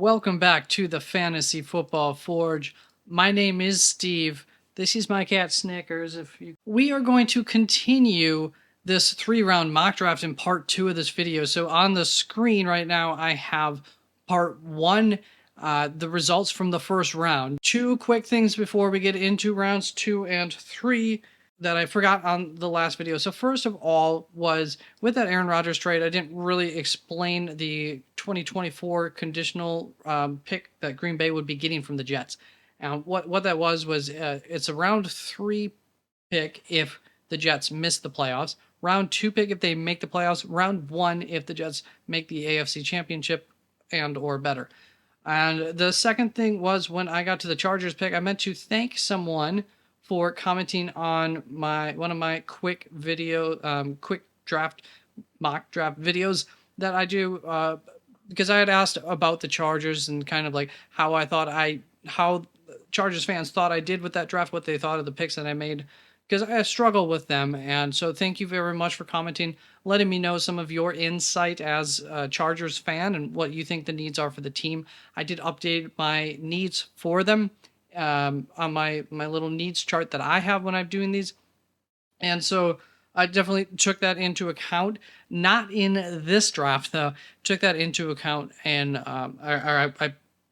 Welcome back to the Fantasy Football Forge. My name is Steve. This is my cat Snickers. We are going to continue this 3-round mock draft in part 2 of this video. So on the screen right now, I have part 1, the results from the first round. 2 quick things before we get into rounds 2 and 3 that I forgot on the last video. So first of all was with that Aaron Rodgers trade, I didn't really explain the 2024 conditional pick that Green Bay would be getting from the Jets. And what that was it's a round 3 pick if the Jets miss the playoffs, round 2 pick if they make the playoffs, round 1 if the Jets make the AFC Championship and or better. And the second thing was when I got to the Chargers pick, I meant to thank someone for commenting on one of my quick draft mock draft videos that I do, because I had asked about the Chargers and kind of like how Chargers fans thought I did with that draft, what they thought of the picks that I made, because I struggle with them. And so thank you very much for commenting, letting me know some of your insight as a Chargers fan and what you think the needs are for the team. I did update my needs for them on my little needs chart that I have when I'm doing these. And so I definitely took that into account. Not in this draft, though. Took that into account, and I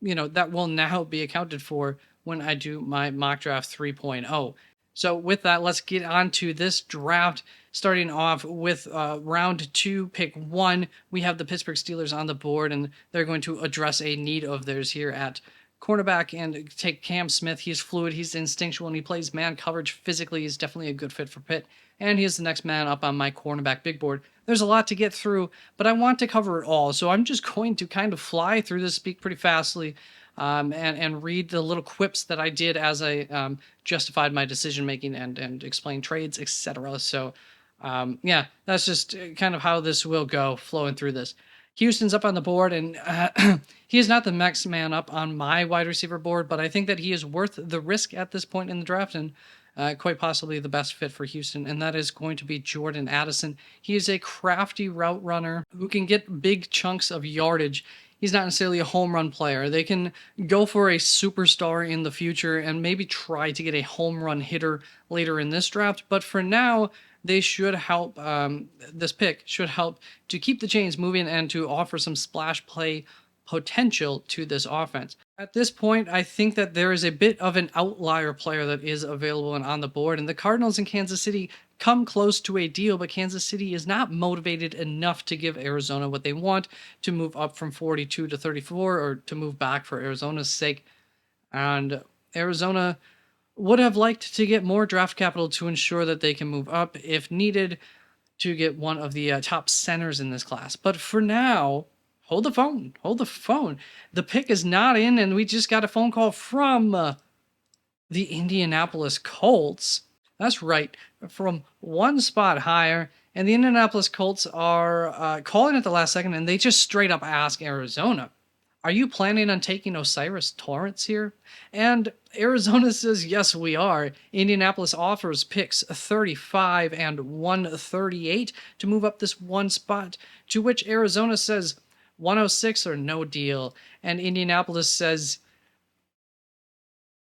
that will now be accounted for when I do my mock draft 3.0. So with that, let's get on to this draft. Starting off with round 2, pick 1, we have the Pittsburgh Steelers on the board, and they're going to address a need of theirs here at cornerback and take Cam Smith. He's fluid, he's instinctual, and he plays man coverage physically. He's definitely a good fit for Pitt, and he is the next man up on my cornerback big board. There's a lot to get through, but I want to cover it all, so I'm just going to kind of fly through this, speak pretty fastly, and read the little quips that I did as I justified my decision making and explained trades, etc. So yeah, that's just kind of how this will go, flowing through this. Houston's up on the board, and he is not the next man up on my wide receiver board, but I think that he is worth the risk at this point in the draft, and quite possibly the best fit for Houston, and that is going to be Jordan Addison. He is a crafty route runner who can get big chunks of yardage. He's not necessarily a home run player. They can go for a superstar in the future and maybe try to get a home run hitter later in this draft, but for now, they should help, this pick should help to keep the chains moving and to offer some splash play potential to this offense. At this point, I think that there is a bit of an outlier player that is available and on the board, and the Cardinals in Kansas City come close to a deal, but Kansas City is not motivated enough to give Arizona what they want to move up from 42 to 34 or to move back for Arizona's sake. And Arizona would have liked to get more draft capital to ensure that they can move up if needed to get one of the top centers in this class. But for now, hold the phone. The pick is not in, and we just got a phone call from the Indianapolis Colts. That's right, from one spot higher. And the Indianapolis Colts are calling at the last second, and they just straight up ask Arizona, are you planning on taking O'Cyrus Torrence here? And Arizona says, yes, we are. Indianapolis offers picks 35 and 138 to move up this one spot, to which Arizona says 106 or no deal. And Indianapolis says,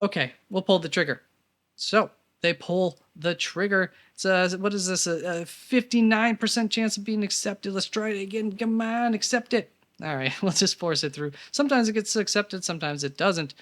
okay, we'll pull the trigger. So they pull the trigger. It's what is this? A 59% chance of being accepted. Let's try it again. Come on, accept it. All right, let's just force it through. Sometimes it gets accepted, sometimes it doesn't.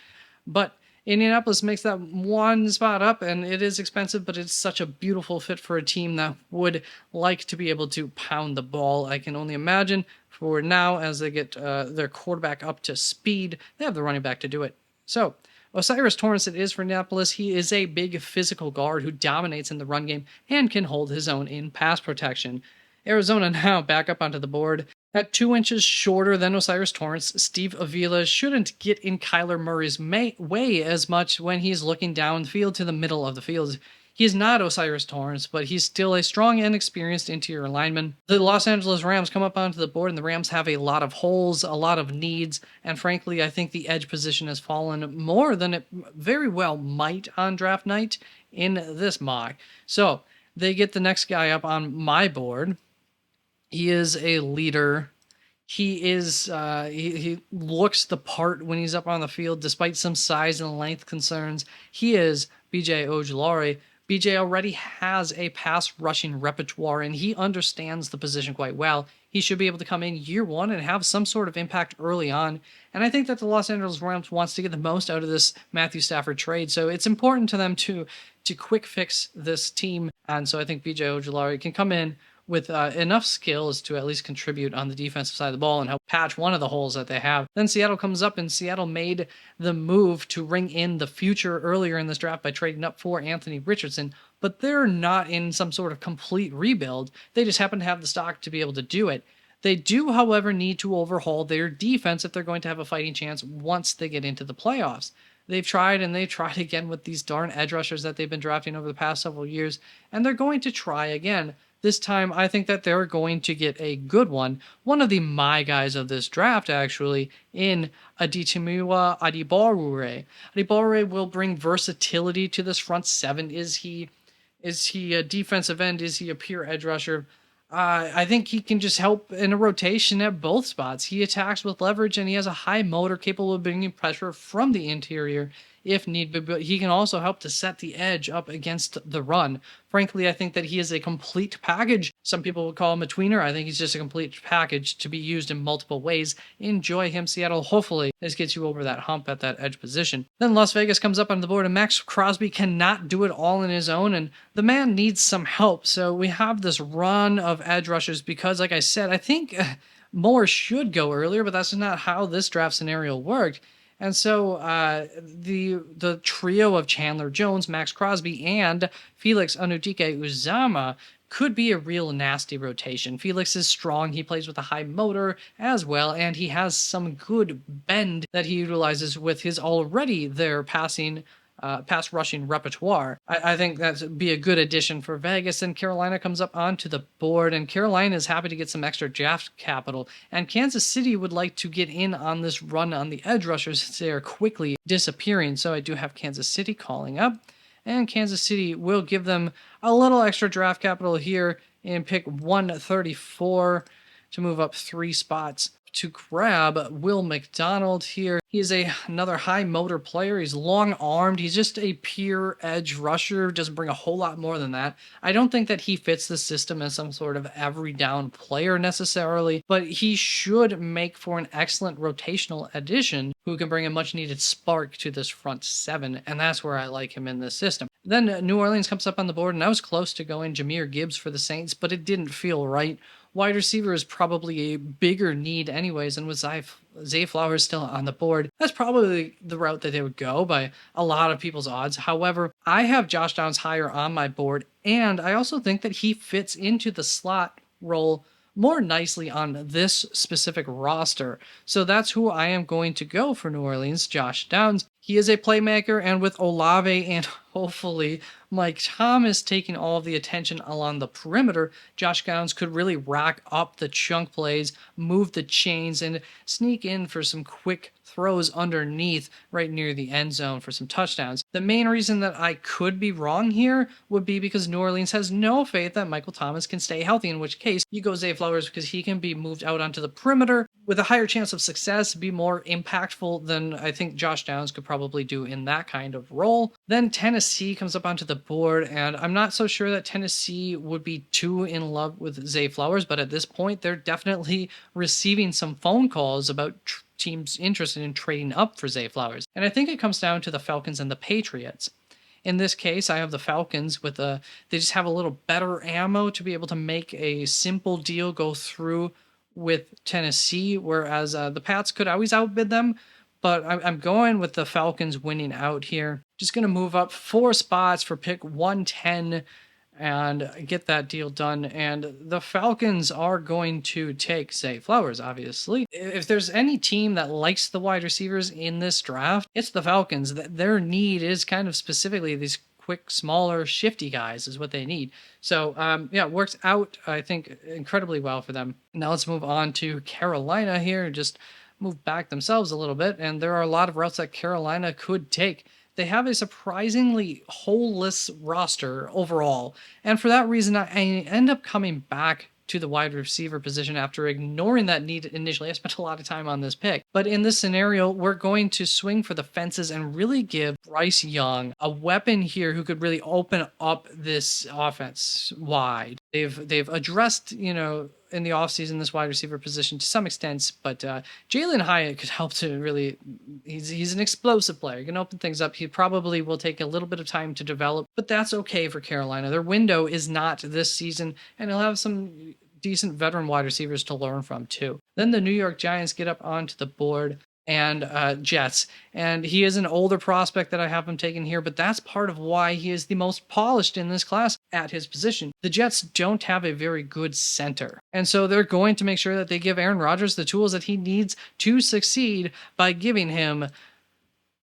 But Indianapolis makes that one spot up, and it is expensive, but it's such a beautiful fit for a team that would like to be able to pound the ball. I can only imagine for now, as they get their quarterback up to speed, they have the running back to do it. So O'Cyrus Torrence, it is for Indianapolis. He is a big physical guard who dominates in the run game and can hold his own in pass protection. Arizona now back up onto the board. At 2 inches shorter than O'Cyrus Torrence, Steve Avila shouldn't get in Kyler Murray's way as much when he's looking downfield to the middle of the field. He is not O'Cyrus Torrence, but he's still a strong and experienced interior lineman. The Los Angeles Rams come up onto the board, and the Rams have a lot of holes, a lot of needs, and frankly, I think the edge position has fallen more than it very well might on draft night in this mock. So they get the next guy up on my board. He is a leader. He is he looks the part when he's up on the field, despite some size and length concerns. He is BJ Ojulari. BJ already has a pass rushing repertoire, and he understands the position quite well. He should be able to come in year one and have some sort of impact early on. And I think that the Los Angeles Rams wants to get the most out of this Matthew Stafford trade, so it's important to them to quick fix this team. And so I think BJ Ojulari can come in with enough skills to at least contribute on the defensive side of the ball and help patch one of the holes that they have. Then Seattle comes up, and Seattle made the move to ring in the future earlier in this draft by trading up for Anthony Richardson, but they're not in some sort of complete rebuild. They just happen to have the stock to be able to do it. They do, however, need to overhaul their defense if they're going to have a fighting chance once they get into the playoffs. They've tried and they've tried again with these darn edge rushers that they've been drafting over the past several years, and they're going to try again. This time, I think that they're going to get a good one. One of my guys of this draft, actually, in Adetomiwa Adebawore. Adebawore will bring versatility to this front seven. Is he a defensive end? Is he a pure edge rusher? I think he can just help in a rotation at both spots. He attacks with leverage, and he has a high motor capable of bringing pressure from the interior if need be, but he can also help to set the edge up against the run. Frankly, I think that he is a complete package. Some people would call him a tweener. I think he's just a complete package to be used in multiple ways. Enjoy him, Seattle. Hopefully, this gets you over that hump at that edge position. Then Las Vegas comes up on the board, and Max Crosby cannot do it all on his own, and the man needs some help. So we have this run of edge rushers because, like I said, I think more should go earlier, but that's not how this draft scenario worked. And so the trio of Chandler Jones, Max Crosby, and Felix Anudike-Uzomah could be a real nasty rotation. Felix is strong, he plays with a high motor as well, and he has some good bend that he utilizes with his already there pass rushing repertoire. I think that'd be a good addition for Vegas, and Carolina comes up onto the board, and Carolina is happy to get some extra draft capital, and Kansas City would like to get in on this run on the edge rushers since they are quickly disappearing, so I do have Kansas City calling up, and Kansas City will give them a little extra draft capital here and pick 134 to move up 3 spots to grab Will McDonald here. He is another high motor player. He's long armed. He's just a pure edge rusher. Doesn't bring a whole lot more than that. I don't think that he fits the system as some sort of every down player necessarily, but he should make for an excellent rotational addition who can bring a much needed spark to this front seven, and that's where I like him in this system. Then New Orleans comes up on the board, and I was close to going Jahmyr Gibbs for the Saints, but it didn't feel right. Wide receiver is probably a bigger need anyways, and with Zay Flowers still on the board, that's probably the route that they would go by a lot of people's odds. However, I have Josh Downs higher on my board, and I also think that he fits into the slot role more nicely on this specific roster. So that's who I am going to go for New Orleans, Josh Downs. He is a playmaker, and with Olave and hopefully Mike Thomas taking all of the attention along the perimeter, Josh Downs could really rack up the chunk plays, move the chains, and sneak in for some quick throws underneath right near the end zone for some touchdowns. The main reason that I could be wrong here would be because New Orleans has no faith that Michael Thomas can stay healthy, in which case you go Zay Flowers because he can be moved out onto the perimeter with a higher chance of success, be more impactful than I think Josh Downs could probably do in that kind of role. Then Tennessee comes up onto the board, and I'm not so sure that Tennessee would be too in love with Zay Flowers, but at this point they're definitely receiving some phone calls about teams interested in trading up for Zay Flowers. And I think it comes down to the Falcons and the Patriots. In this case, I have the Falcons with they just have a little better ammo to be able to make a simple deal go through with Tennessee, whereas the Pats could always outbid them, but I'm going with the Falcons winning out here. Just going to move up 4 spots for pick 110 and get that deal done. And the Falcons are going to take Zay Flowers, obviously. If there's any team that likes the wide receivers in this draft, it's the Falcons. Their need is kind of specifically these quick, smaller, shifty guys is what they need. So, it works out, I think, incredibly well for them. Now let's move on to Carolina here and just move back themselves a little bit. And there are a lot of routes that Carolina could take. They have a surprisingly holeless roster overall. And for that reason, I end up coming back to the wide receiver position after ignoring that need initially. I spent a lot of time on this pick. But in this scenario, we're going to swing for the fences and really give Bryce Young a weapon here who could really open up this offense wide. They've addressed, in the offseason, this wide receiver position to some extent, but Jalen Hyatt could help to really, he's an explosive player. He can open things up. He probably will take a little bit of time to develop, but that's okay for Carolina. Their window is not this season, and he'll have some decent veteran wide receivers to learn from too. Then the New York Giants get up onto the board, and Jets. And he is an older prospect that I have him taken here, but that's part of why he is the most polished in this class at his position. The Jets don't have a very good center. And so they're going to make sure that they give Aaron Rodgers the tools that he needs to succeed by giving him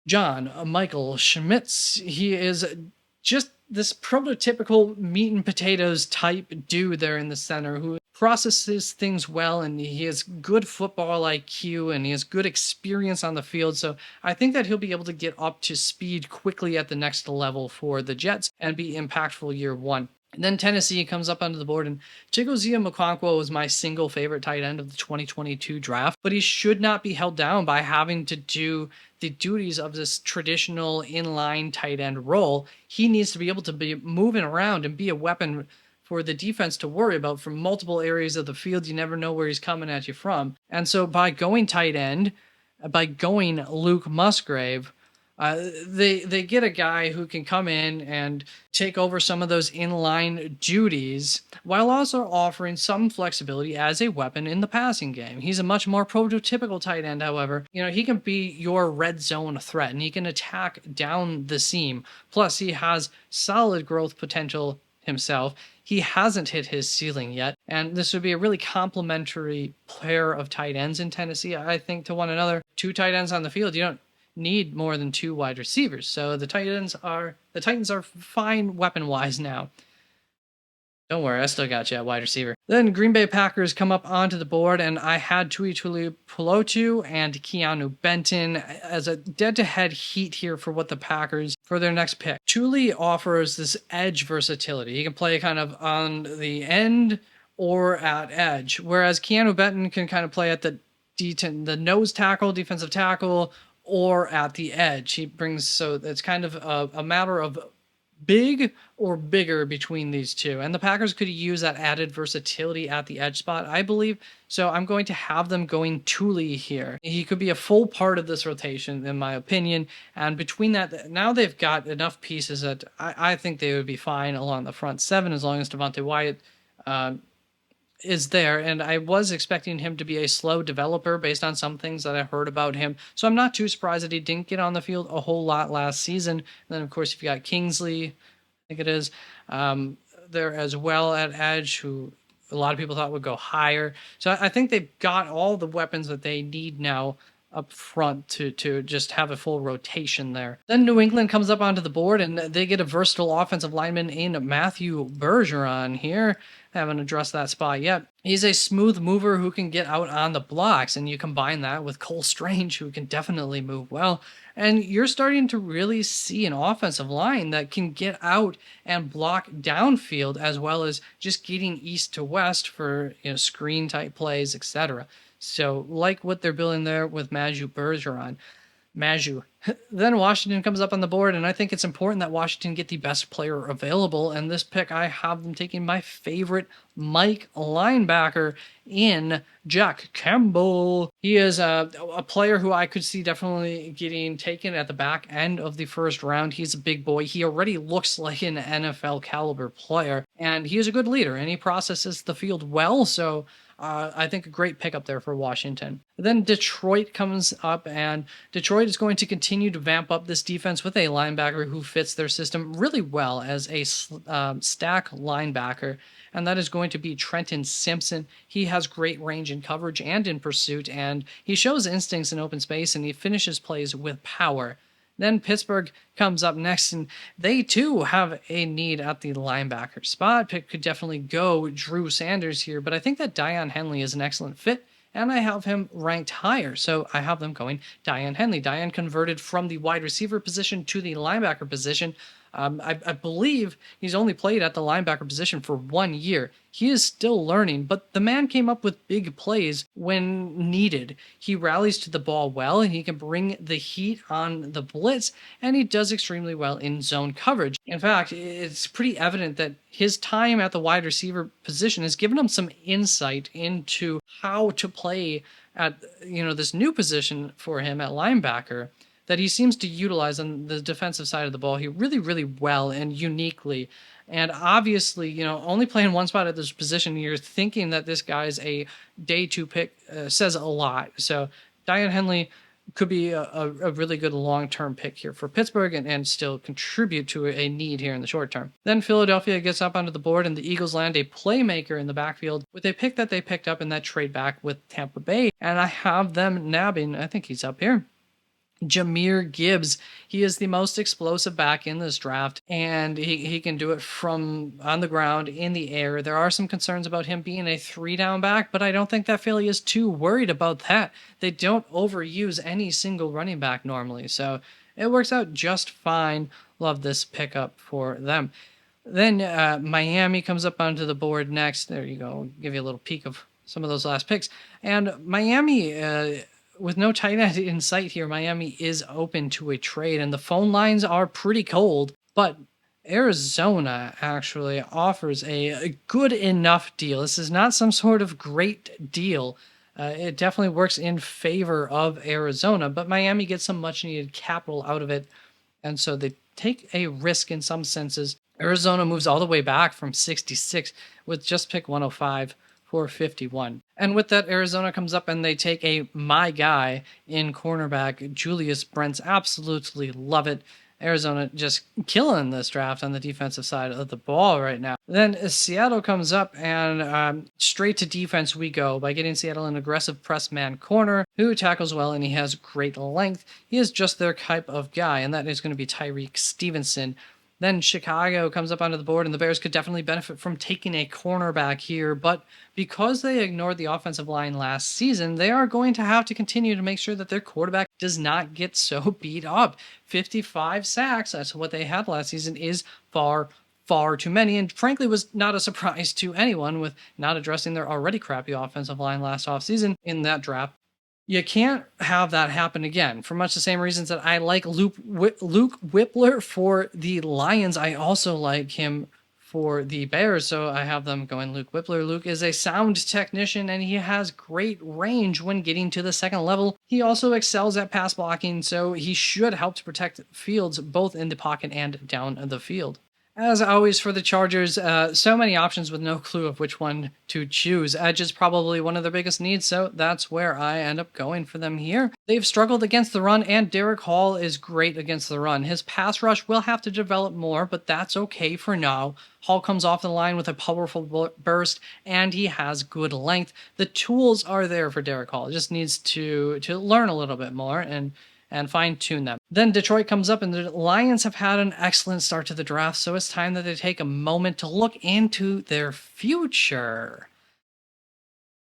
John Michael Schmitz. He is just this prototypical meat and potatoes type dude there in the center who processes things well, and he has good football IQ and he has good experience on the field. So I think that he'll be able to get up to speed quickly at the next level for the Jets and be impactful year one. And then Tennessee comes up onto the board, and Chigozie Okonkwo was my single favorite tight end of the 2022 draft, but he should not be held down by having to do the duties of this traditional inline tight end role. He needs to be able to be moving around and be a weapon for the defense to worry about from multiple areas of the field. You never know where he's coming at you from. And so by going tight end, by going Luke Musgrave, they get a guy who can come in and take over some of those inline duties while also offering some flexibility as a weapon in the passing game. He's a much more prototypical tight end, however. He can be your red zone threat, and he can attack down the seam. Plus, he has solid growth potential himself. He hasn't hit his ceiling yet, and this would be a really complementary pair of tight ends in Tennessee, I think, to one another. Two tight ends on the field, you don't need more than two wide receivers. So the Titans are fine weapon-wise now. Don't worry, I still got you at wide receiver. Then Green Bay Packers come up onto the board, and I had Tui Tuipulotu and Keanu Benton as a dead-to-head heat here for what the Packers for their next pick. Tuli offers this edge versatility. He can play kind of on the end or at edge, whereas Keanu Benton can kind of play at the nose tackle, defensive tackle, or at the edge. So it's kind of a matter of big or bigger between these two. And the Packers could use that added versatility at the edge spot, I believe. So I'm going to have them going Tuli here. He could be a full part of this rotation, in my opinion. And between that, now they've got enough pieces that I think they would be fine along the front seven as long as Devontae Wyatt is there. And I was expecting him to be a slow developer based on some things that I heard about him. So I'm not too surprised that he didn't get on the field a whole lot last season. And then, of course, you've got Kingsley, I think it is, there as well at edge, who a lot of people thought would go higher. So I think they've got all the weapons that they need now up front to just have a full rotation there. Then New England comes up onto the board, and they get a versatile offensive lineman in Matthew Bergeron here. Haven't addressed that spot yet. He's a smooth mover who can get out on the blocks, and you combine that with Cole Strange, who can definitely move well, and you're starting to really see an offensive line that can get out and block downfield as well as just getting east to west for screen type plays, etc. So like what they're building there with Matthew Bergeron. Then Washington comes up on the board, and I think it's important that Washington get the best player available. And this pick, I have them taking my favorite Mike linebacker in Jack Campbell. He is a player who I could see definitely getting taken at the back end of the first round. He's a big boy. He already looks like an NFL caliber player, and he is a good leader, and he processes the field well. So I think a great pickup there for Washington. Then Detroit comes up, and Detroit is going to continue to vamp up this defense with a linebacker who fits their system really well as a stack linebacker, and that is going to be Trenton Simpson. He has great range in coverage and in pursuit, and he shows instincts in open space, and he finishes plays with power. Then Pittsburgh comes up next, and they too have a need at the linebacker spot. Pick could definitely go Drew Sanders here, but I think that Deion Henley is an excellent fit, and I have him ranked higher. So I have them going Deion Henley. Deion converted from the wide receiver position to the linebacker position I believe he's only played at the linebacker position for 1 year. He is still learning, but the man came up with big plays when needed. He rallies to the ball well, and he can bring the heat on the blitz, and he does extremely well in zone coverage. In fact, it's pretty evident that his time at the wide receiver position has given him some insight into how to play at this new position for him at linebacker that he seems to utilize on the defensive side of the ball. He really, really well and uniquely. And obviously, only playing one spot at this position, you're thinking that this guy's a day 2 pick says a lot. So Diane Henley could be a really good long-term pick here for Pittsburgh and still contribute to a need here in the short term. Then Philadelphia gets up onto the board, and the Eagles land a playmaker in the backfield with a pick that they picked up in that trade back with Tampa Bay. And I have them nabbing, I think he's up here, Jahmyr Gibbs. He is the most explosive back in this draft, and he can do it from on the ground, in the air. There are some concerns about him being a 3-down back, but I don't think that Philly is too worried about that. They don't overuse any single running back normally, so it works out just fine. Love this pickup for them. Then Miami comes up onto the board next. There you go. I'll give you a little peek of some of those last picks. And Miami, with no tight end in sight here, Miami is open to a trade, and the phone lines are pretty cold, but Arizona actually offers a good enough deal. This is not some sort of great deal. It definitely works in favor of Arizona, but Miami gets some much needed capital out of it, and so they take a risk in some senses. Arizona moves all the way back from 66 with just pick 105. 451. And with that, Arizona comes up and they take my guy in cornerback, Julius Brents. Absolutely love it. Arizona just killing this draft on the defensive side of the ball right now. Then Seattle comes up, and straight to defense we go by getting Seattle an aggressive press man corner who tackles well, and he has great length. He is just their type of guy, and that is going to be Tyreek Stevenson. Then Chicago comes up onto the board, and the Bears could definitely benefit from taking a cornerback here, but because they ignored the offensive line last season, they are going to have to continue to make sure that their quarterback does not get so beat up. 55 sacks, that's what they had last season, is far too many, and frankly was not a surprise to anyone with not addressing their already crappy offensive line last offseason in that draft. You can't have that happen again for much the same reasons that I like Luke Wypler for the Lions. I also like him for the Bears, so I have them going Luke Wypler. Luke is a sound technician, and he has great range when getting to the second level. He also excels at pass blocking, so he should help to protect Fields both in the pocket and down the field. As always for the Chargers, so many options with no clue of which one to choose. Edge is probably one of their biggest needs, so that's where I end up going for them here. They've struggled against the run, and Derek Hall is great against the run. His pass rush will have to develop more, but that's okay for now. Hall comes off the line with a powerful burst, and he has good length. The tools are there for Derek Hall. It just needs to learn a little bit more and fine-tune them. Then Detroit comes up, and the Lions have had an excellent start to the draft, so it's time that they take a moment to look into their future.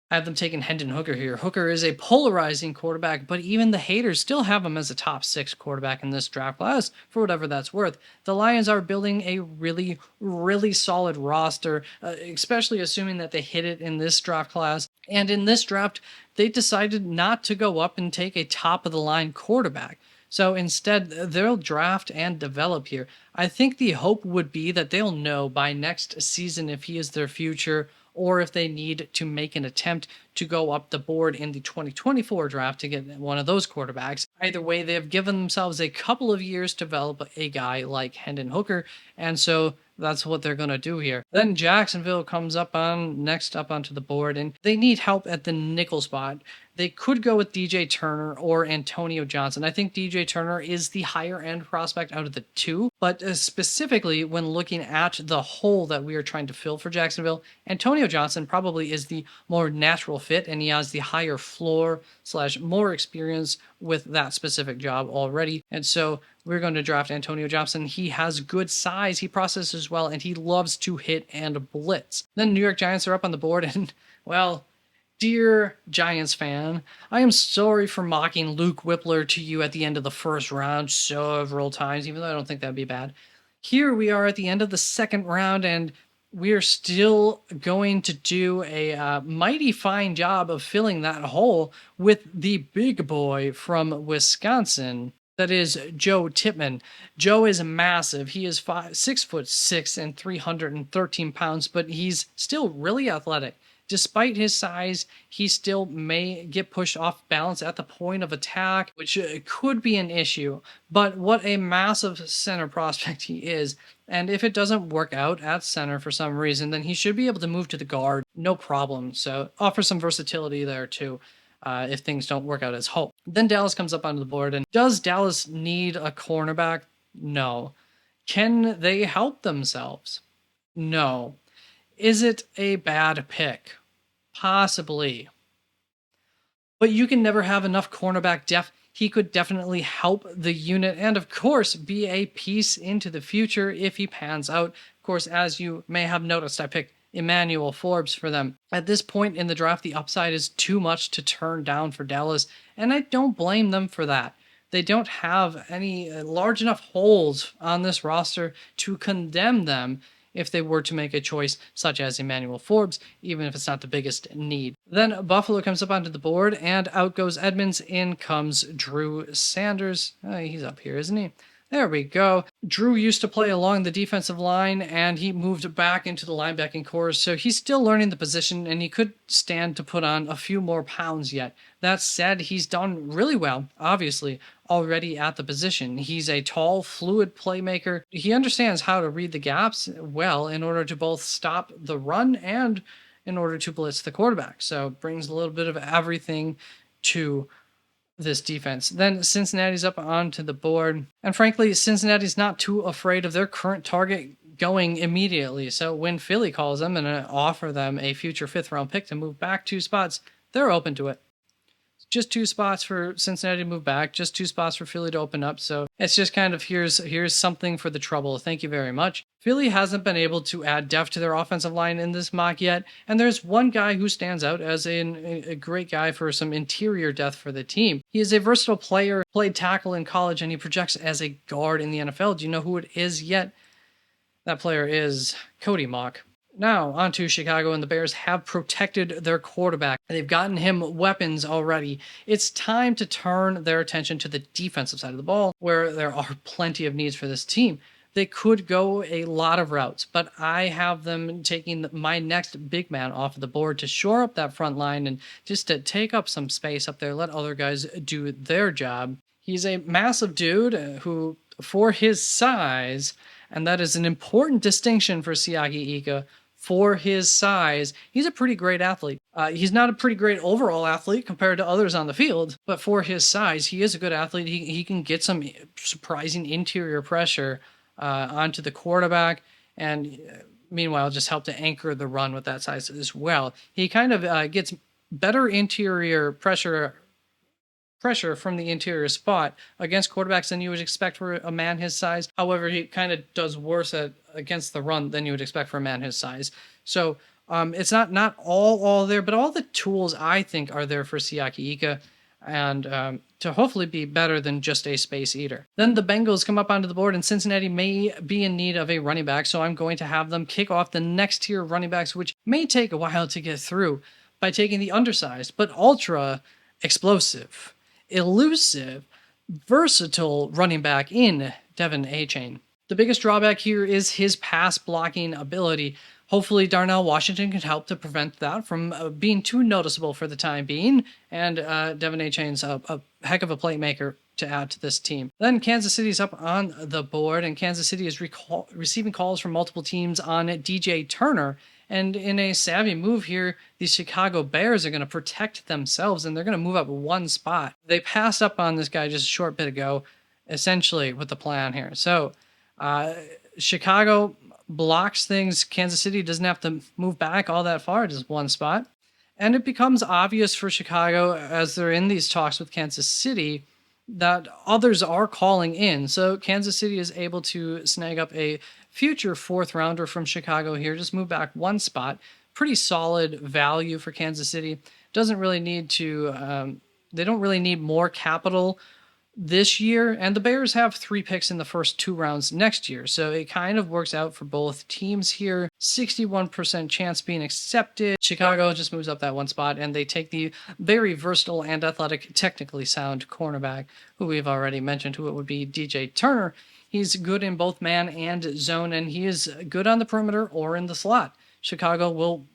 I have them taking Hendon Hooker here. Hooker is a polarizing quarterback, but even the haters still have him as a top 6 quarterback in this draft class, for whatever that's worth. The Lions are building a really, really solid roster, especially assuming that they hit it in this draft class. And in this draft, they decided not to go up and take a top-of-the-line quarterback. So instead, they'll draft and develop here. I think the hope would be that they'll know by next season if he is their future, or if they need to make an attempt to go up the board in the 2024 draft to get one of those quarterbacks. Either way, they have given themselves a couple of years to develop a guy like Hendon Hooker, and so that's what they're going to do here. Then Jacksonville comes next up onto the board, and they need help at the nickel spot. They could go with DJ Turner or Antonio Johnson. I think DJ Turner is the higher end prospect out of the two, but specifically when looking at the hole that we are trying to fill for Jacksonville, Antonio Johnson probably is the more natural fit, and he has the higher floor / more experience with that specific job already. And so we're going to draft Antonio Johnson. He has good size, he processes well, and he loves to hit and blitz. Then New York Giants are up on the board, and well, dear Giants fan, I am sorry for mocking Luke Wypler to you at the end of the first round several times, even though I don't think that'd be bad. Here we are at the end of the second round, and we are still going to do a mighty fine job of filling that hole with the big boy from Wisconsin. That is Joe Tippmann. Joe is massive. He is 6'6" and 313 pounds, but he's still really athletic. Despite his size, he still may get pushed off balance at the point of attack, which could be an issue. But what a massive center prospect he is. And if it doesn't work out at center for some reason, then he should be able to move to the guard, no problem. So offer some versatility there too, if things don't work out as hoped. Then Dallas comes up onto the board. And does Dallas need a cornerback? No. Can they help themselves? No. Is it a bad pick? Possibly. But you can never have enough cornerback depth. He could definitely help the unit and, of course, be a piece into the future if he pans out. Of course, as you may have noticed, I picked Emmanuel Forbes for them. At this point in the draft, the upside is too much to turn down for Dallas, and I don't blame them for that. They don't have any large enough holes on this roster to condemn them if they were to make a choice such as Emmanuel Forbes, even if it's not the biggest need. Then Buffalo comes up onto the board, and out goes Edmonds, in comes Drew Sanders. He's up here, isn't he? There we go. Drew used to play along the defensive line, and he moved back into the linebacking corps, so he's still learning the position, and he could stand to put on a few more pounds yet. That said, he's done really well, obviously, already at the position. He's a tall, fluid playmaker. He understands how to read the gaps well in order to both stop the run and in order to blitz the quarterback. So brings a little bit of everything to this defense. Then Cincinnati's up onto the board. And frankly, Cincinnati's not too afraid of their current target going immediately. So when Philly calls them and offer them a future 5th round pick to move back 2 spots, they're open to it. Just 2 spots for Cincinnati to move back, just 2 spots for Philly to open up. So it's just kind of here's something for the trouble. Thank you very much. Philly hasn't been able to add depth to their offensive line in this mock yet. And there's one guy who stands out as a great guy for some interior depth for the team. He is a versatile player, played tackle in college, and he projects as a guard in the NFL. Do you know who it is yet? That player is Cody Mock. Now, on to Chicago, and the Bears have protected their quarterback. They've gotten him weapons already. It's time to turn their attention to the defensive side of the ball, where there are plenty of needs for this team. They could go a lot of routes, but I have them taking my next big man off of the board to shore up that front line and just to take up some space up there, let other guys do their job. He's a massive dude who, for his size, and that is an important distinction for Siaki Ika, for his size, he's a pretty great athlete. He's not a pretty great overall athlete compared to others on the field, but for his size, he is a good athlete. He can get some surprising interior pressure onto the quarterback, and meanwhile, just help to anchor the run with that size as well. He kind of gets better interior pressure from the interior spot against quarterbacks than you would expect for a man his size. However, he kind of does worse against the run than you would expect for a man his size. So it's not all there, but all the tools I think are there for Siaki Ika, and to hopefully be better than just a space eater. Then the Bengals come up onto the board, and Cincinnati may be in need of a running back, so I'm going to have them kick off the next tier of running backs, which may take a while to get through, by taking the undersized but ultra explosive, elusive, versatile running back in Devon Achane. The biggest drawback here is his pass blocking ability. Hopefully Darnell Washington can help to prevent that from being too noticeable for the time being, and Devon Achane's a heck of a playmaker to add to this team. Then Kansas City's up on the board, and Kansas City is receiving calls from multiple teams on DJ Turner. And in a savvy move here, the Chicago Bears are going to protect themselves, and they're going to move up 1 spot. They passed up on this guy just a short bit ago, essentially, with the plan here. So Chicago blocks things. Kansas City doesn't have to move back all that far, just 1 spot. And it becomes obvious for Chicago, as they're in these talks with Kansas City, that others are calling in. So Kansas City is able to snag up a future 4th rounder from Chicago here, just move back 1 spot. Pretty solid value for Kansas City. Doesn't really need to, they don't really need more capital this year, and the Bears have 3 picks in the first 2 rounds next year. So it kind of works out for both teams here. 61% chance being accepted. Chicago just moves up that 1 spot, and they take the very versatile and athletic, technically sound cornerback, who we've already mentioned, who it would be DJ Turner. He's good in both man and zone, and he is good on the perimeter or in the slot. Chicago will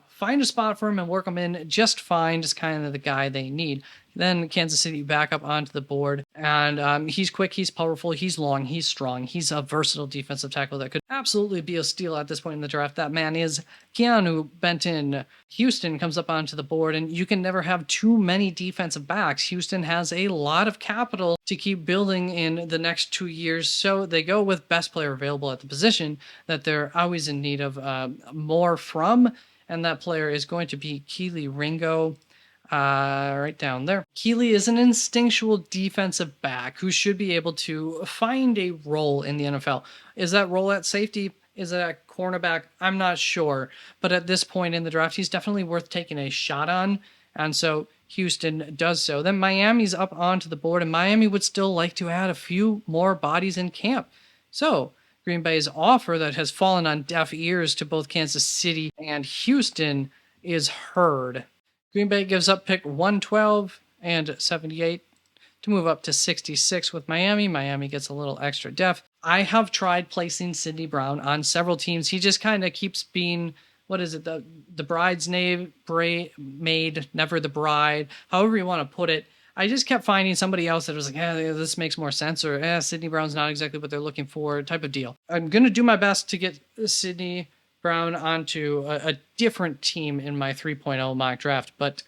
find a spot for him and work him in just fine, just kind of the guy they need. Then Kansas City back up onto the board, and he's quick, he's powerful, he's long, he's strong, he's a versatile defensive tackle that could absolutely be a steal at this point in the draft. That man is Keanu Benton. Houston comes up onto the board, and you can never have too many defensive backs. Houston has a lot of capital to keep building in the next 2 years, so they go with best player available at the position that they're always in need of more from, and that player is going to be Kelee Ringo. Right down there. Kelee is an instinctual defensive back who should be able to find a role in the NFL. Is that role at safety? Is it at cornerback? I'm not sure. But at this point in the draft, he's definitely worth taking a shot on. And so Houston does so. Then Miami's up onto the board, and Miami would still like to add a few more bodies in camp. So Green Bay's offer that has fallen on deaf ears to both Kansas City and Houston is heard. Green Bay gives up pick 112 and 78 to move up to 66 with Miami. Miami gets a little extra depth. I have tried placing Sidney Brown on several teams. He just kind of keeps being, what is it, the bride's maid, never the bride, however you want to put it. I just kept finding somebody else that was like, this makes more sense, or Sidney Brown's not exactly what they're looking for, type of deal. I'm going to do my best to get Sidney Brown onto a different team in my 3.0 mock draft, but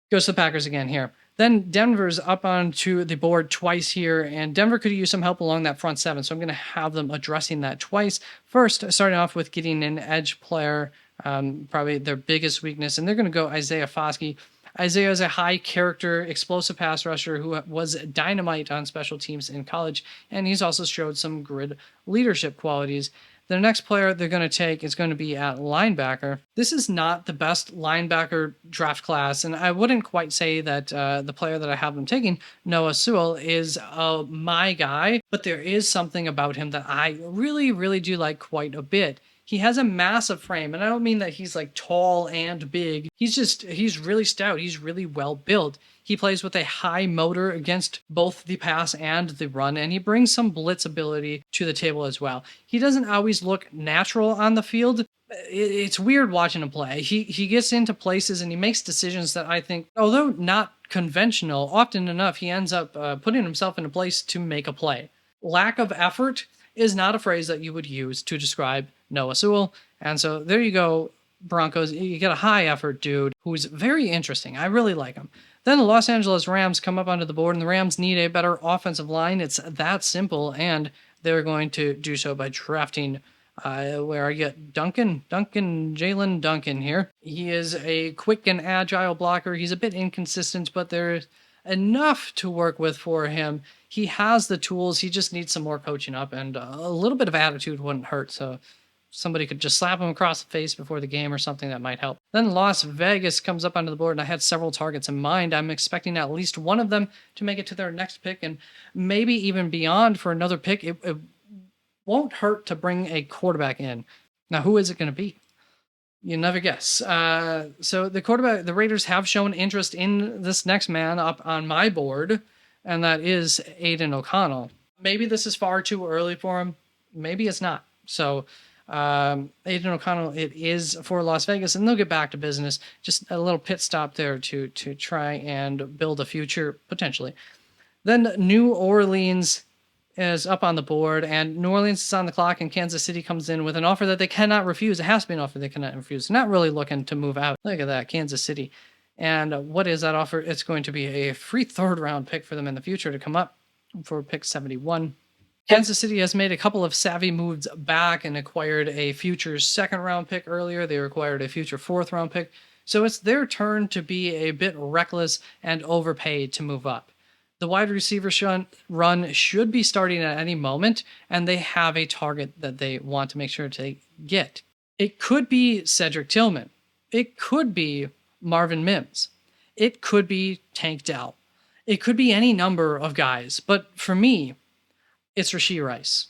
goes to the Packers again here. Then Denver's up onto the board twice here, and Denver could use some help along that front 7, so I'm going to have them addressing that twice. First, starting off with getting an edge player, probably their biggest weakness, and they're going to go Isaiah Foskey. Isaiah is a high-character, explosive pass rusher who was dynamite on special teams in college, and he's also showed some grid leadership qualities. The next player they're going to take is going to be at linebacker. This is not the best linebacker draft class, and I wouldn't quite say that the player that I have them taking, Noah Sewell, is my guy, but there is something about him that I really, really do like quite a bit. He has a massive frame, and I don't mean that he's like tall and big. He's really stout. He's really well built. He plays with a high motor against both the pass and the run, and he brings some blitz ability to the table as well. He doesn't always look natural on the field. It's weird watching him play. He gets into places and he makes decisions that I think, although not conventional, often enough he ends up putting himself in a place to make a play. Lack of effort is not a phrase that you would use to describe Noah Sewell. And so there you go, Broncos. You get a high effort dude who's very interesting. I really like him. Then the Los Angeles Rams come up onto the board, and the Rams need a better offensive line. It's that simple, and they're going to do so by drafting, where I get Jalen Duncan here. He is a quick and agile blocker. He's a bit inconsistent, but there's enough to work with for him. He has the tools. He just needs some more coaching up, and a little bit of attitude wouldn't hurt. So somebody could just slap him across the face before the game or something that might help. Then Las Vegas comes up onto the board, and I had several targets in mind. I'm expecting at least one of them to make it to their next pick, and maybe even beyond for another pick. It won't hurt to bring a quarterback in. Now, who is it going to be? You never guess. So the quarterback, the Raiders have shown interest in this next man up on my board, and that is Aidan O'Connell. Maybe this is far too early for him. Maybe it's not. So Aidan O'Connell, it is for Las Vegas, and they'll get back to business. Just a little pit stop there to try and build a future, potentially. Then New Orleans is up on the board, and New Orleans is on the clock, and Kansas City comes in with an offer that they cannot refuse. It has to be an offer they cannot refuse. They're not really looking to move out. Look at that, Kansas City. And what is that offer? It's going to be a free third-round pick for them in the future to come up for pick 71. Kansas City has made a couple of savvy moves back and acquired a future second-round pick earlier. They acquired a future fourth-round pick. So it's their turn to be a bit reckless and overpaid to move up. The wide receiver run should be starting at any moment, and they have a target that they want to make sure to get. It could be Cedric Tillman. It could be Marvin Mims. It could be Tank Dell. It could be any number of guys, but for me, it's Rashee Rice.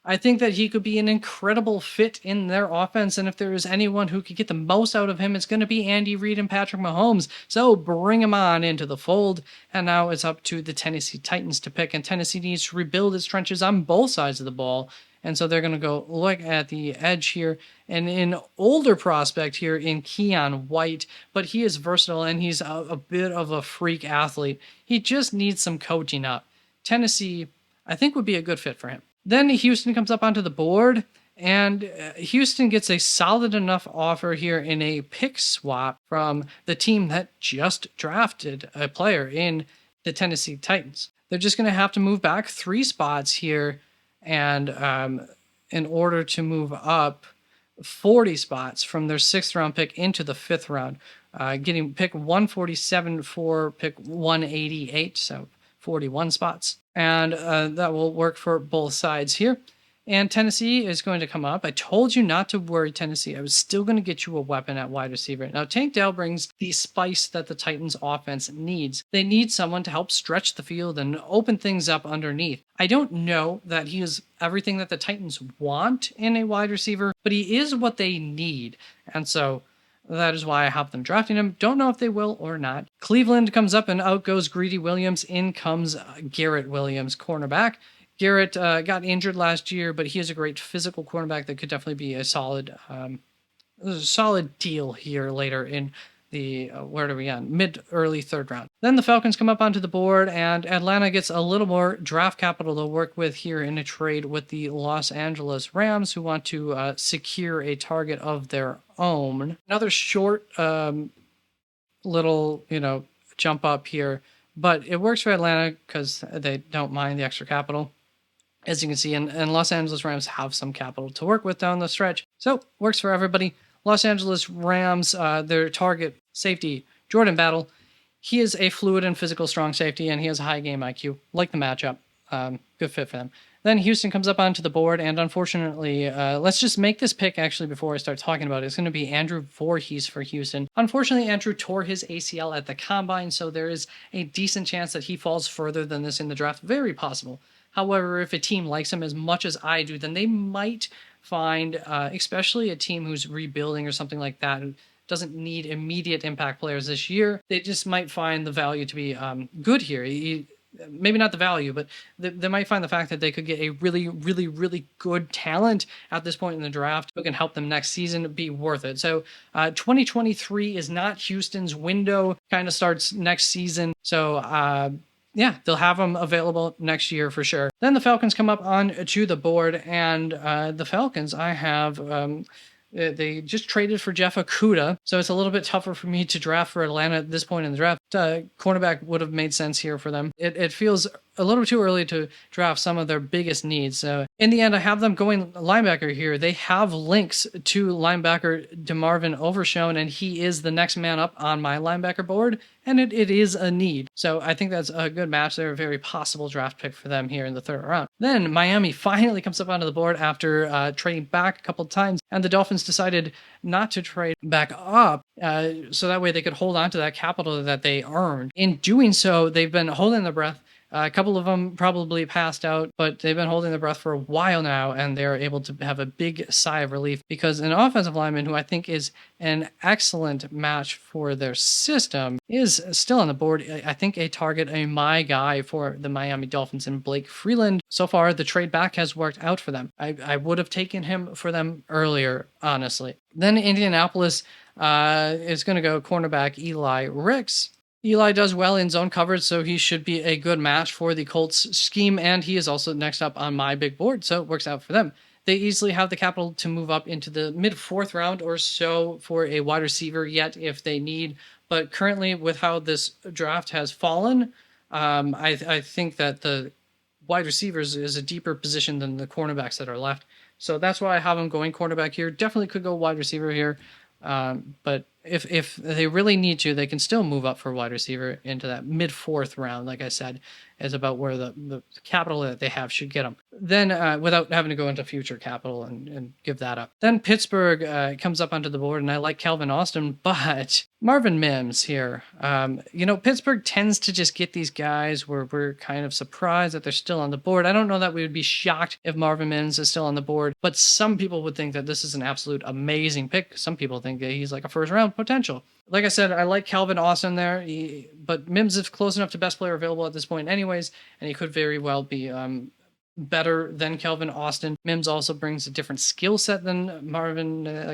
I think that he could be an incredible fit in their offense, and if there is anyone who could get the most out of him, it's going to be Andy Reid and Patrick Mahomes. So bring him on into the fold, and now it's up to the Tennessee Titans to pick, and Tennessee needs to rebuild its trenches on both sides of the ball, and so they're going to go look at the edge here, and an older prospect here in Keon White, but he is versatile, and he's a bit of a freak athlete. He just needs some coaching up. Tennessee, I think, would be a good fit for him. Then Houston comes up onto the board, and Houston gets a solid enough offer here in a pick swap from the team that just drafted a player in the Tennessee Titans. They're just going to have to move back 3 spots here, and in order to move up 40 spots from their 6th round pick into the 5th round, getting pick 147 for pick 188, so 41 spots. And that will work for both sides here. And Tennessee is going to come up. I told you not to worry, Tennessee. I was still going to get you a weapon at wide receiver. Now, Tank Dell brings the spice that the Titans offense needs. They need someone to help stretch the field and open things up underneath. I don't know that he is everything that the Titans want in a wide receiver, but he is what they need. And so that is why I have them drafting him. Don't know if they will or not. Cleveland comes up, and out goes Greedy Williams. In comes Garrett Williams, cornerback. Garrett got injured last year, but he is a great physical cornerback that could definitely be a solid deal here later in the, where are we on? Mid-early 3rd round. Then the Falcons come up onto the board, and Atlanta gets a little more draft capital to work with here in a trade with the Los Angeles Rams, who want to secure a target of their own. Another short little, jump up here, but it works for Atlanta because they don't mind the extra capital. As you can see, and Los Angeles Rams have some capital to work with down the stretch. So, works for everybody. Los Angeles Rams, their target safety, Jordan Battle. He is a fluid and physical strong safety, and he has a high game IQ. Like the matchup. Good fit for them. Then Houston comes up onto the board, and unfortunately, let's just make this pick actually before I start talking about it. It's going to be Andrew Voorhees for Houston. Unfortunately, Andrew tore his ACL at the combine, so there is a decent chance that he falls further than this in the draft. Very possible. However, if a team likes him as much as I do, then they might find, especially a team who's rebuilding or something like that, who doesn't need immediate impact players this year, they just might find the value to be good here. Maybe not the value, but they might find the fact that they could get a really, really, really good talent at this point in the draft who can help them next season be worth it. So 2023 is not Houston's window, kind of starts next season. So yeah, they'll have them available next year for sure. Then the Falcons come up on to the board, and the Falcons, I have, they just traded for Jeff Okudah, so it's a little bit tougher for me to draft for Atlanta at this point in the draft. Cornerback would have made sense here for them. It feels a little too early to draft some of their biggest needs. So in the end, I have them going linebacker here. They have links to linebacker DeMarvion Overshown, and he is the next man up on my linebacker board, and it is a need. So I think that's a good match. They're a very possible draft pick for them here in the 3rd round. Then Miami finally comes up onto the board after trading back a couple times, and the Dolphins decided not to trade back up so that way they could hold on to that capital that they earned. In doing so, they've been holding their breath. A couple of them probably passed out, but they've been holding their breath for a while now, and they're able to have a big sigh of relief because an offensive lineman who I think is an excellent match for their system is still on the board. I think a target, my guy for the Miami Dolphins, and Blake Freeland. So far, the trade back has worked out for them. I would have taken him for them earlier, honestly. Then Indianapolis is going to go cornerback Eli Ricks. Eli does well in zone coverage, so he should be a good match for the Colts scheme, and he is also next up on my big board, so it works out for them. They easily have the capital to move up into the mid-4th round or so for a wide receiver yet if they need, but currently with how this draft has fallen, I think that the wide receivers is a deeper position than the cornerbacks that are left. So that's why I have them going cornerback here. Definitely could go wide receiver here. But if they really need to, they can still move up for wide receiver into that mid-4th round, like I said. is about where the capital that they have should get them. Then, without having to go into future capital and give that up. Then Pittsburgh comes up onto the board, and I like Calvin Austin, but Marvin Mims here. Pittsburgh tends to just get these guys where we're kind of surprised that they're still on the board. I don't know that we would be shocked if Marvin Mims is still on the board, but some people would think that this is an absolute amazing pick. Some people think that he's like a first round potential. Like I said, I like Calvin Austin there, but Mims is close enough to best player available at this point anyways, and he could very well be better than Calvin Austin. Mims also brings a different skill set than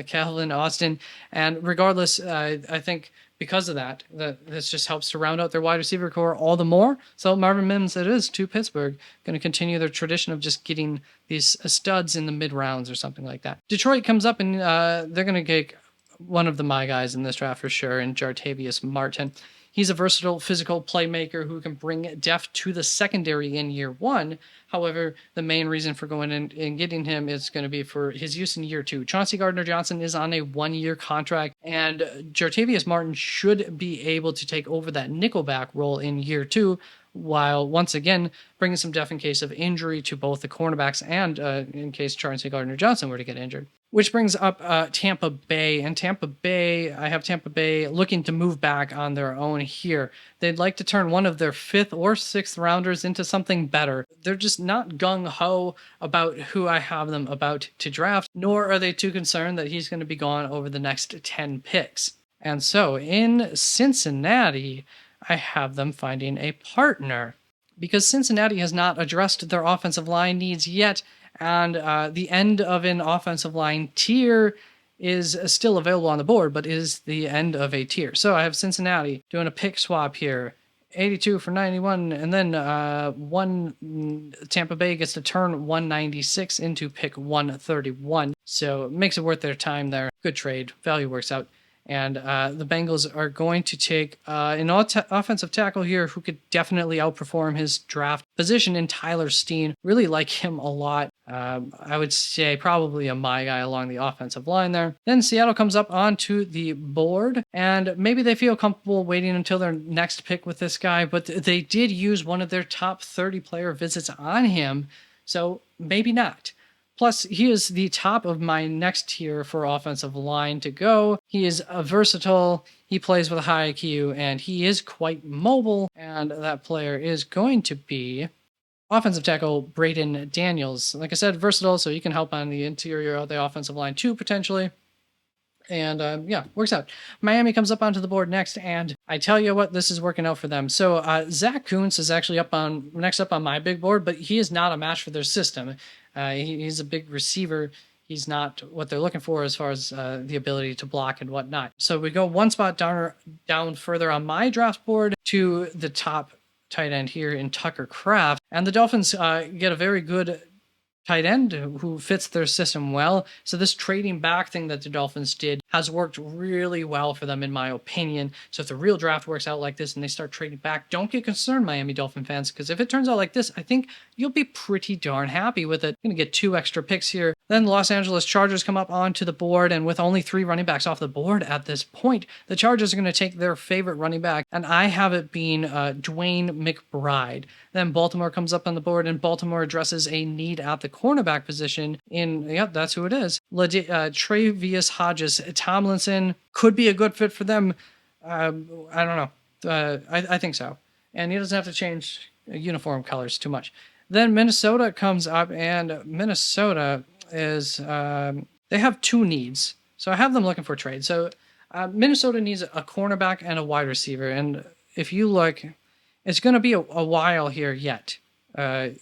Calvin Austin, and regardless, I think because of that this just helps to round out their wide receiver core all the more. So Marvin Mims, it is to Pittsburgh, going to continue their tradition of just getting these studs in the mid rounds or something like that. Detroit comes up and they're going to get one of my guys in this draft for sure, in Tre'Vius Martin. He's a versatile physical playmaker who can bring depth to the secondary in year one. However, the main reason for going in and getting him is going to be for his use in year two. Chauncey Gardner-Johnson is on a 1-year contract, and Tre'Vius Martin should be able to take over that nickelback role in year two, while once again bringing some depth in case of injury to both the cornerbacks and in case Chauncey Gardner-Johnson were to get injured. Which brings up Tampa Bay. And I have Tampa Bay looking to move back on their own here. They'd like to turn one of their 5th or 6th rounders into something better. They're just not gung-ho about who I have them about to draft, nor are they too concerned that he's going to be gone over the next 10 picks. And so in Cincinnati, I have them finding a partner, because Cincinnati has not addressed their offensive line needs yet, and the end of an offensive line tier is still available on the board, but is the end of a tier. So I have Cincinnati doing a pick swap here, 82 for 91, and then Tampa Bay gets to turn 196 into pick 131. So it makes it worth their time there. Good trade. Value works out. And the Bengals are going to take an offensive tackle here who could definitely outperform his draft position in Tyler Steen. Really like him a lot. I would say probably a my guy along the offensive line there. Then Seattle comes up onto the board, and maybe they feel comfortable waiting until their next pick with this guy, but they did use one of their top 30 player visits on him, so maybe not. Plus, he is the top of my next tier for offensive line to go. He is versatile, he plays with a high IQ, and he is quite mobile. And that player is going to be offensive tackle Braden Daniels. Like I said, versatile, so you can help on the interior of the offensive line too, potentially. And works out. Miami comes up onto the board next, and I tell you what, this is working out for them. So Zach Kuntz is actually next up on my big board, but he is not a match for their system. He's a big receiver. He's not what they're looking for as far as the ability to block and whatnot. So we go one spot down further on my draft board to the top tight end here in Tucker Kraft. And the Dolphins get a very good tight end who fits their system well. So this trading back thing that the Dolphins did has worked really well for them, in my opinion. So if the real draft works out like this and they start trading back, don't get concerned, Miami Dolphin fans, because if it turns out like this, I think you'll be pretty darn happy with it. Going to get 2 extra picks here. Then the Los Angeles Chargers come up onto the board, and with only 3 running backs off the board at this point, the Chargers are going to take their favorite running back, and I have it being Dwayne McBride. Then Baltimore comes up on the board, and Baltimore addresses a need at the cornerback position that's who it is. Tre'Vius Hodges-Tomlinson could be a good fit for them. I don't know. I think so. And he doesn't have to change uniform colors too much. Then Minnesota comes up, and Minnesota is, they have 2 needs. So I have them looking for trade. So Minnesota needs a cornerback and a wide receiver. And if you look, it's going to be a while here yet. And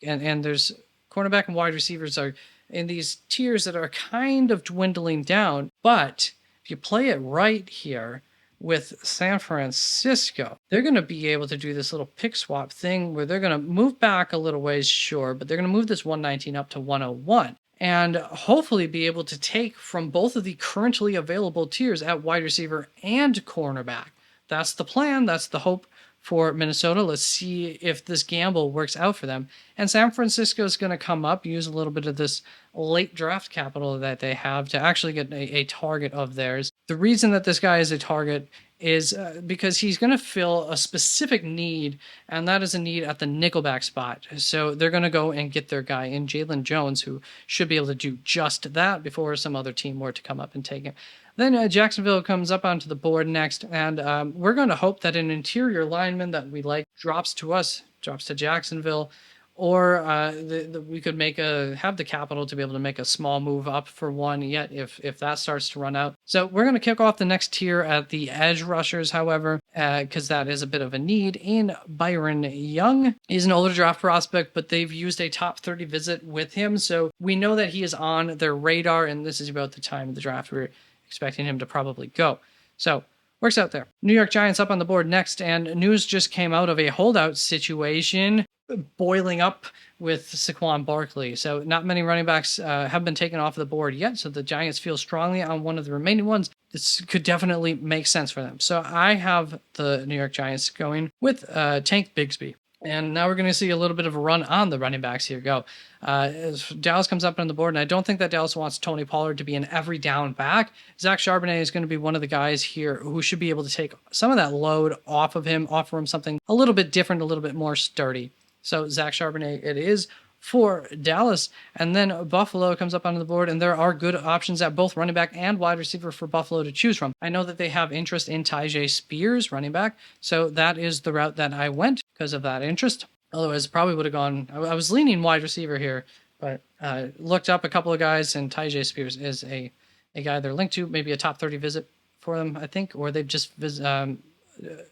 there's cornerback and wide receivers are in these tiers that are kind of dwindling down. But if you play it right here with San Francisco, they're going to be able to do this little pick swap thing where they're going to move back a little ways, sure, but they're going to move this 119 up to 101 and hopefully be able to take from both of the currently available tiers at wide receiver and cornerback. That's the plan. That's the hope for Minnesota. Let's see if this gamble works out for them. And San Francisco is going to come up, use a little bit of this late draft capital that they have to actually get a target of theirs. The reason that this guy is a target is because he's going to fill a specific need, and that is a need at the nickelback spot. So they're going to go and get their guy in Jalen Jones, who should be able to do just that before some other team were to come up and take him. Then Jacksonville comes up onto the board next, and we're going to hope that an interior lineman that we like drops to Jacksonville, or we could have the capital to be able to make a small move up for one yet if that starts to run out. So we're going to kick off the next tier at the edge rushers, however, because that is a bit of a need in Byron Young. He's an older draft prospect, but they've used a top 30 visit with him, so we know that he is on their radar, and this is about the time of the draft we're expecting him to probably go. So works out there. New York Giants up on the board next, and news just came out of a holdout situation boiling up with Saquon Barkley. So not many running backs have been taken off the board yet, so the Giants feel strongly on one of the remaining ones. This could definitely make sense for them. So I have the New York Giants going with Tank Bigsby. And now we're going to see a little bit of a run on the running backs here go. As Dallas comes up on the board, and I don't think that Dallas wants Tony Pollard to be an every down back. Zach Charbonnet is going to be one of the guys here who should be able to take some of that load off of him, offer him something a little bit different, a little bit more sturdy. So Zach Charbonnet it is for Dallas. And then Buffalo comes up onto the board, and there are good options at both running back and wide receiver for Buffalo to choose from. I know that they have interest in Tyjae Spears, running back, so that is the route that I went because of that interest. Otherwise, probably would have gone, I was leaning wide receiver here, but looked up a couple of guys, and Tyjae Spears is a guy they're linked to, maybe a top 30 visit for them, I think, or they've just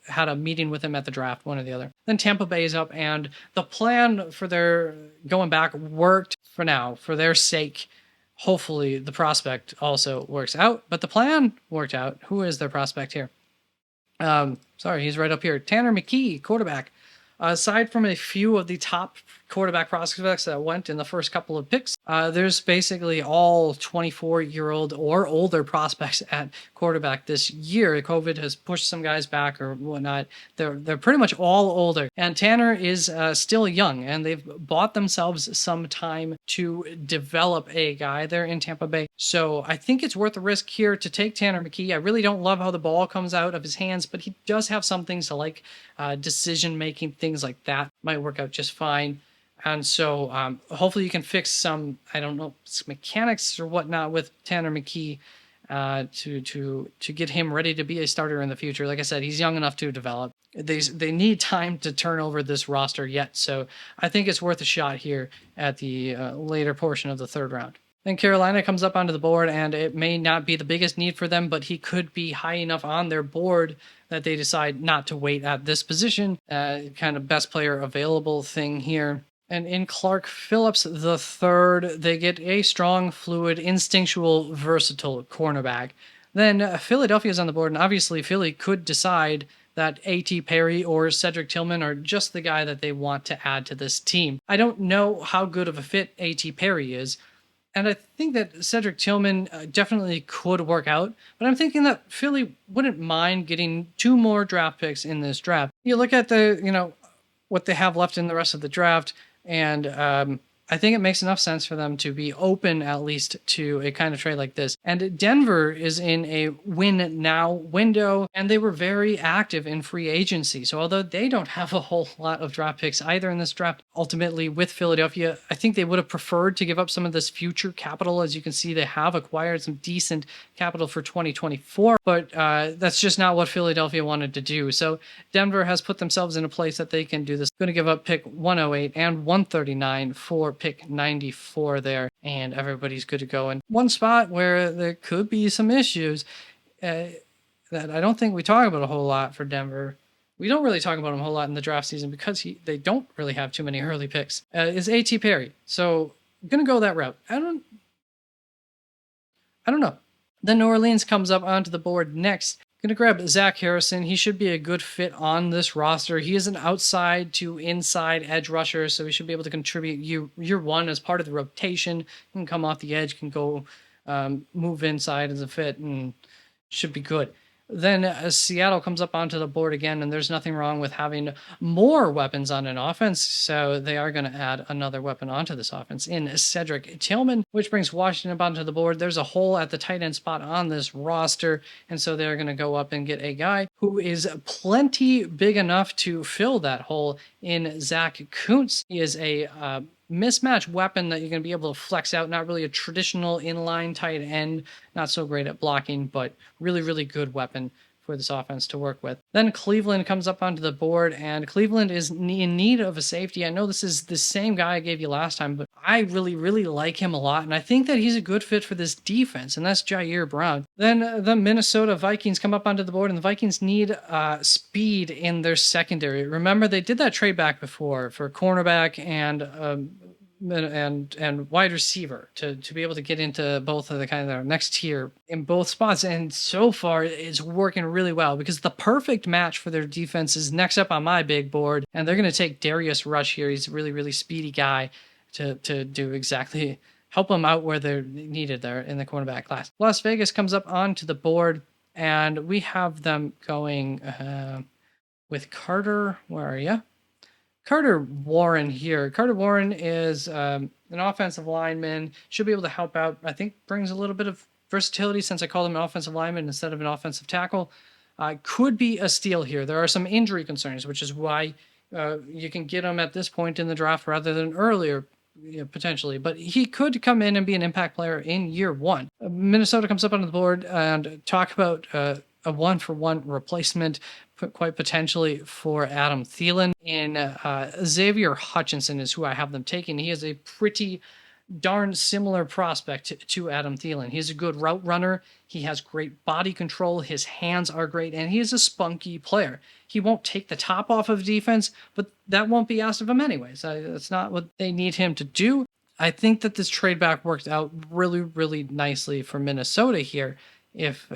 had a meeting with him at the draft, one or the other. Then Tampa Bay is up, and the plan for their going back worked for now, for their sake. Hopefully the prospect also works out, but the plan worked out. Who is their prospect here? He's right up here. Tanner McKee, quarterback. Aside from a few of the top quarterback prospects that went in the first couple of picks, there's basically all 24-year-old or older prospects at quarterback this year. COVID has pushed some guys back or whatnot. They're pretty much all older. And Tanner is still young, and they've bought themselves some time to develop a guy there in Tampa Bay. So I think it's worth the risk here to take Tanner McKee. I really don't love how the ball comes out of his hands, but he does have some things to like. Decision-making, things like that might work out just fine. And so hopefully you can fix some, I don't know, mechanics or whatnot with Tanner McKee to get him ready to be a starter in the future. Like I said, he's young enough to develop. They need time to turn over this roster yet. So I think it's worth a shot here at the later portion of the third round. Then Carolina comes up onto the board, and it may not be the biggest need for them, but he could be high enough on their board that they decide not to wait at this position. Kind of best player available thing here. And in Clark Phillips the third, they get a strong, fluid, instinctual, versatile cornerback. Then Philadelphia's on the board, and obviously Philly could decide that A.T. Perry or Cedric Tillman are just the guy that they want to add to this team. I don't know how good of a fit A.T. Perry is, and I think that Cedric Tillman definitely could work out, but I'm thinking that Philly wouldn't mind getting 2 more draft picks in this draft. You look at what they have left in the rest of the draft, and I think it makes enough sense for them to be open at least to a kind of trade like this. And Denver is in a win now window, and they were very active in free agency. So although they don't have a whole lot of draft picks either in this draft, ultimately with Philadelphia, I think they would have preferred to give up some of this future capital. As you can see, they have acquired some decent capital for 2024, but that's just not what Philadelphia wanted to do. So Denver has put themselves in a place that they can do this. Going to give up pick 108 and 139 for pick 94 there, and everybody's good to go. And one spot where there could be some issues that I don't think we talk about a whole lot for Denver. We don't really talk about them a whole lot in the draft season because they don't really have too many early picks. Is A.T. Perry. So I'm going to go that route. I don't know. Then New Orleans comes up onto the board next. Going to grab Zach Harrison. He should be a good fit on this roster. He is an outside to inside edge rusher, so he should be able to contribute year one as part of the rotation. He can come off the edge, can go move inside as a fit, and should be good. Then Seattle comes up onto the board again, and there's nothing wrong with having more weapons on an offense, so they are going to add another weapon onto this offense in Cedric Tillman, which brings Washington up onto the board. There's a hole at the tight end spot on this roster, and so they're going to go up and get a guy who is plenty big enough to fill that hole in Zach Kuntz. He is a mismatch weapon that you're going to be able to flex out. Not really a traditional inline tight end, not so great at blocking, but really, really good weapon for this offense to work with. Then Cleveland comes up onto the board, and Cleveland is in need of a safety. I know this is the same guy I gave you last time, but I really, really like him a lot, and I think that he's a good fit for this defense, and that's Jair Brown. Then the Minnesota Vikings come up onto the board, and the Vikings need speed in their secondary. Remember, they did that trade back before for cornerback and wide receiver to be able to get into both of the kind of next tier in both spots. And so far it's working really well because the perfect match for their defense is next up on my big board. And they're going to take Darius Rush here. He's a really, really speedy guy to do exactly help them out where they're needed there in the cornerback class. Las Vegas comes up onto the board and we have them going with Carter. Where are you? Carter Warren here. Carter Warren is an offensive lineman. Should be able to help out. I think brings a little bit of versatility since I call him an offensive lineman instead of an offensive tackle. Could be a steal here. There are some injury concerns, which is why you can get him at this point in the draft rather than earlier, potentially. But he could come in and be an impact player in year one. Minnesota comes up on the board and talk about a one-for-one replacement, quite potentially for Adam Thielen. And Xavier Hutchinson is who I have them taking. He is a pretty darn similar prospect to Adam Thielen. He's a good route runner. He has great body control. His hands are great, and he is a spunky player. He won't take the top off of defense, but that won't be asked of him anyways. That's not what they need him to do. I think that this trade back worked out really, really nicely for Minnesota here. If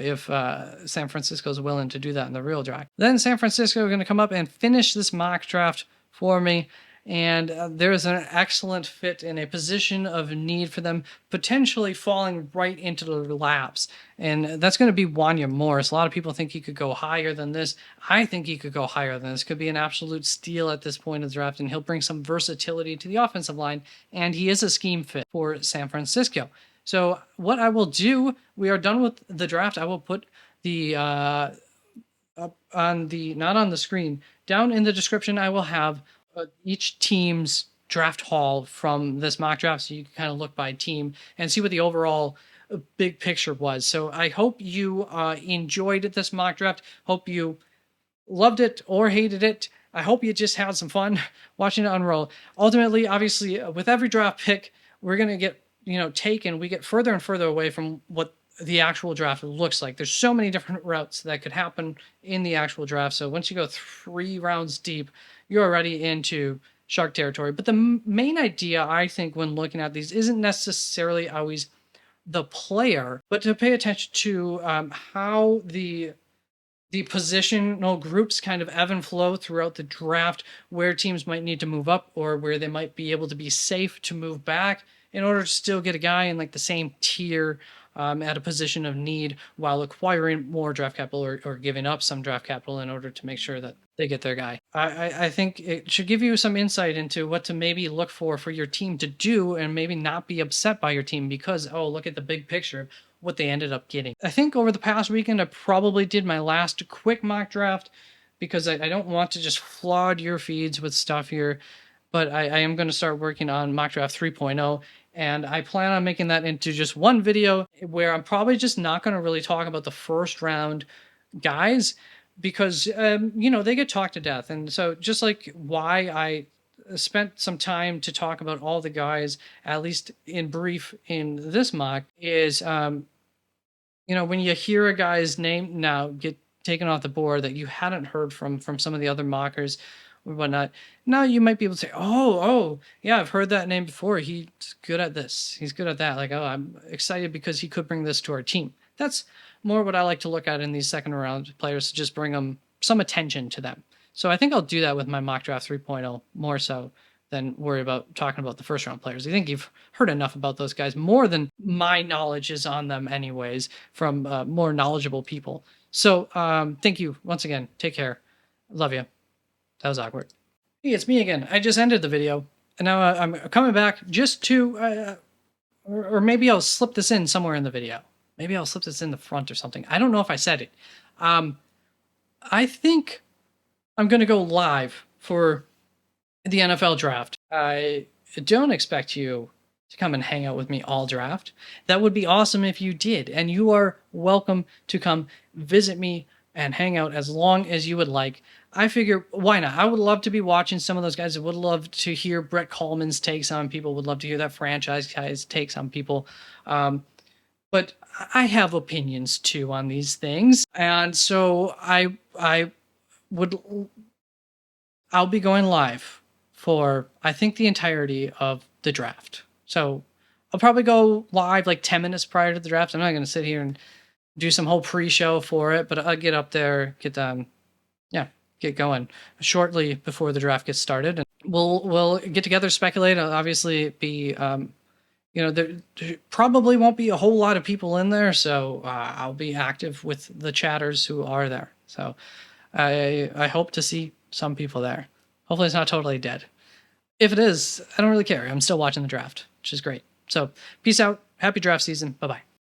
San Francisco is willing to do that in the real draft. Then San Francisco are going to come up and finish this mock draft for me. And there's an excellent fit in a position of need for them, potentially falling right into their laps. And that's going to be Wanya Morris. A lot of people think he could go higher than this. I think he could go higher than this. Could be an absolute steal at this point of the draft, and he'll bring some versatility to the offensive line. And he is a scheme fit for San Francisco. So what I will do, we are done with the draft. I will put the up on the, not on the screen, down in the description. I will have each team's draft haul from this mock draft, so you can kind of look by team and see what the overall big picture was. So I hope you enjoyed this mock draft. Hope you loved it or hated it. I hope you just had some fun watching it unroll. Ultimately, obviously, with every draft pick, we're going to get taken, we get further and further away from what the actual draft looks like. There's so many different routes that could happen in the actual draft. So once you go 3 rounds deep, you're already into shark territory. But the main idea, I think, when looking at these isn't necessarily always the player, but to pay attention to how the positional groups kind of ebb and flow throughout the draft, where teams might need to move up or where they might be able to be safe to move back in order to still get a guy in like the same tier at a position of need while acquiring more draft capital or giving up some draft capital in order to make sure that they get their guy. I think it should give you some insight into what to maybe look for your team to do and maybe not be upset by your team because, oh, look at the big picture, what they ended up getting. I think over the past weekend, I probably did my last quick mock draft because I don't want to just flood your feeds with stuff here, but I am going to start working on mock draft 3.0. And I plan on making that into just one video where I'm probably just not going to really talk about the first round guys because, they get talked to death. And so just like why I spent some time to talk about all the guys, at least in brief in this mock, is, when you hear a guy's name now get taken off the board that you hadn't heard from some of the other mockers, or whatnot. Now you might be able to say, oh, yeah, I've heard that name before. He's good at this. He's good at that. Like, oh, I'm excited because he could bring this to our team. That's more what I like to look at in these second round players, to just bring them some attention to them. So I think I'll do that with my mock draft 3.0 more so than worry about talking about the first round players. I think you've heard enough about those guys, more than my knowledge is on them anyways, from more knowledgeable people. So thank you once again. Take care. Love you. That was awkward. Hey, it's me again. I just ended the video, and now I'm coming back just to, or maybe I'll slip this in somewhere in the video. Maybe I'll slip this in the front or something. I don't know if I said it. I think I'm going to go live for the NFL draft. I don't expect you to come and hang out with me all draft. That would be awesome if you did, and you are welcome to come visit me and hang out as long as you would like. I figure, why not? I would love to be watching some of those guys. I would love to hear Brett Coleman's takes on people. Would love to hear that franchise guy's takes on people. But I have opinions too on these things, and so I'll be going live for, I think, the entirety of the draft. So I'll probably go live like 10 minutes prior to the draft. I'm not going to sit here and do some whole pre-show for it, but I'll get up there, get going shortly before the draft gets started, and we'll get together, speculate. I'll obviously be, there probably won't be a whole lot of people in there, so I'll be active with the chatters who are there. So I hope to see some people there. Hopefully it's not totally dead. If it is, I don't really care. I'm still watching the draft, which is great. So peace out. Happy draft season. Bye-bye.